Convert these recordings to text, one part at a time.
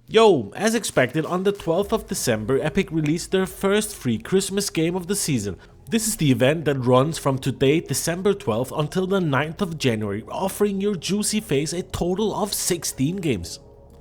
Yo, as expected, on the 12th of December, Epic released their first free Christmas game of the season. This is the event that runs from today, December 12th, until the 9th of January, offering your juicy face a total of 16 games.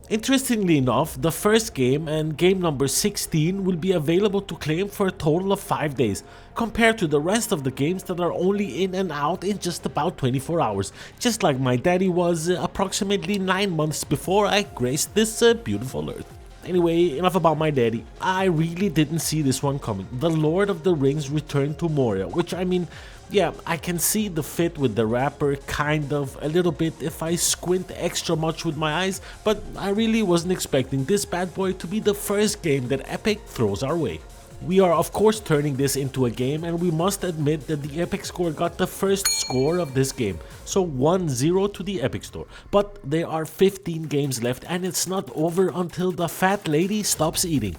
Interestingly enough, the first game and game number 16 will be available to claim for a total of 5 days, compared to the rest of the games that are only in and out in just about 24 hours, just like my daddy was approximately 9 months before I graced this beautiful earth. Anyway, enough about my daddy. I really didn't see this one coming. The Lord of the Rings Return to Moria, which yeah, I can see the fit with the rapper, kind of, a little bit if I squint extra much with my eyes, but I really wasn't expecting this bad boy to be the first game that Epic throws our way. We are of course turning this into a game, and we must admit that the Epic Store got the first score of this game, so 1-0 to the Epic Store. But there are 15 games left and it's not over until the fat lady stops eating.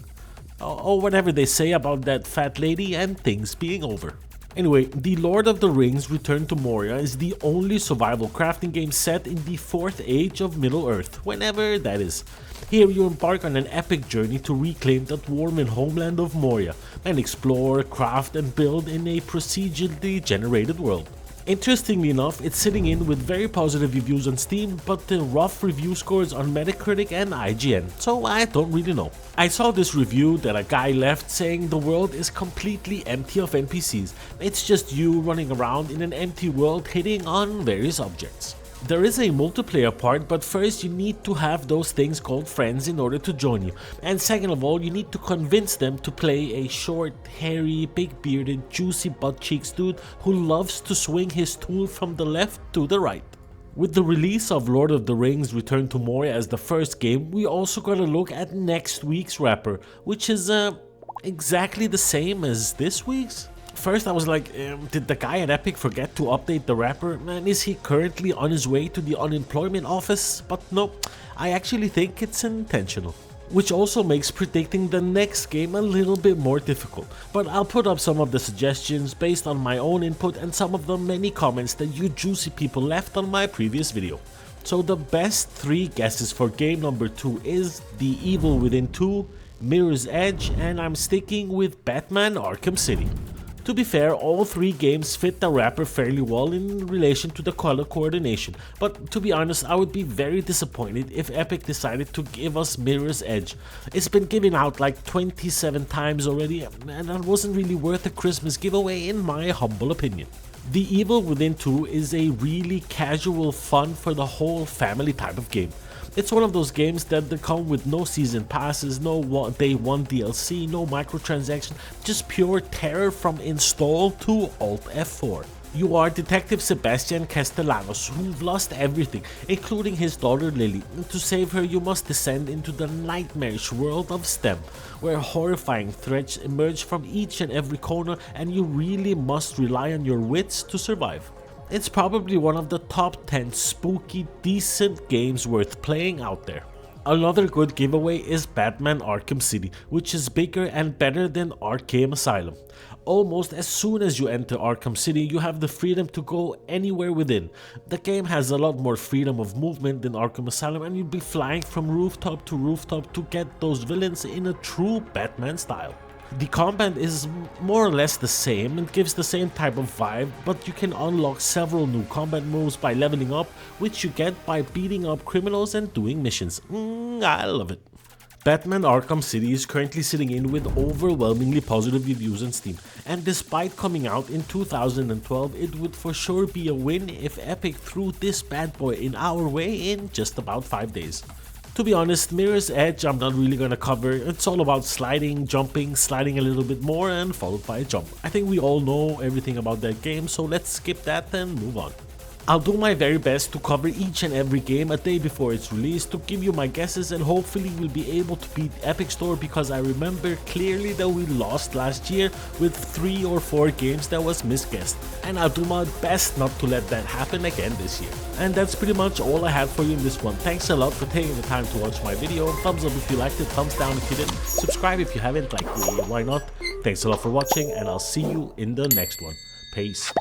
Or whatever they say about that fat lady and things being over. Anyway, The Lord of the Rings Return to Moria is the only survival crafting game set in the 4th age of Middle-earth, whenever that is. Here you embark on an epic journey to reclaim that warm and homeland of Moria, and explore, craft and build in a procedurally generated world. Interestingly enough, it's sitting in with very positive reviews on Steam, but the rough review scores on Metacritic and IGN, so I don't really know. I saw this review that a guy left saying the world is completely empty of NPCs, it's just you running around in an empty world hitting on various objects. There is a multiplayer part, but first you need to have those things called friends in order to join you, and second of all you need to convince them to play a short, hairy, big bearded, juicy butt cheeks dude who loves to swing his tool from the left to the right. With the release of Lord of the Rings Return to Moria as the first game, we also got a look at next week's wrapper, which is exactly the same as this week's. First I was like, did the guy at Epic forget to update the wrapper, and is he currently on his way to the unemployment office? But no, I actually think it's intentional. Which also makes predicting the next game a little bit more difficult, but I'll put up some of the suggestions based on my own input and some of the many comments that you juicy people left on my previous video. So the best 3 guesses for game number 2 is The Evil Within 2, Mirror's Edge, and I'm sticking with Batman Arkham City. To be fair, all 3 games fit the wrapper fairly well in relation to the color coordination, but to be honest, I would be very disappointed if Epic decided to give us Mirror's Edge. It's been given out like 27 times already, and that wasn't really worth a Christmas giveaway in my humble opinion. The Evil Within 2 is a really casual fun for the whole family type of game. It's one of those games that come with no season passes, no day 1 DLC, no microtransaction, just pure terror from install to Alt F4. You are Detective Sebastian Castellanos, who've lost everything, including his daughter Lily. To save her, you must descend into the nightmarish world of STEM, where horrifying threats emerge from each and every corner, and you really must rely on your wits to survive. It's probably one of the top 10 spooky, decent games worth playing out there. Another good giveaway is Batman Arkham City, which is bigger and better than Arkham Asylum. Almost as soon as you enter Arkham City, you have the freedom to go anywhere within. The game has a lot more freedom of movement than Arkham Asylum, and you'll be flying from rooftop to get those villains in a true Batman style. The combat is more or less the same and gives the same type of vibe, but you can unlock several new combat moves by leveling up, which you get by beating up criminals and doing missions. I love it. Batman Arkham City is currently sitting in with overwhelmingly positive reviews on Steam, and despite coming out in 2012, it would for sure be a win if Epic threw this bad boy in our way in just about 5 days. To be honest, Mirror's Edge I'm not really gonna cover. It's all about sliding, jumping, sliding a little bit more and followed by a jump. I think we all know everything about that game, so let's skip that and move on. I'll do my very best to cover each and every game a day before it's released to give you my guesses, and hopefully we'll be able to beat Epic Store, because I remember clearly that we lost last year with 3 or 4 games that was misguessed, and I'll do my best not to let that happen again this year. And that's pretty much all I had for you in this one. Thanks a lot for taking the time to watch my video. Thumbs up if you liked it, thumbs down if you didn't, subscribe if you haven't, like why not. Thanks a lot for watching, and I'll see you in the next one. Peace.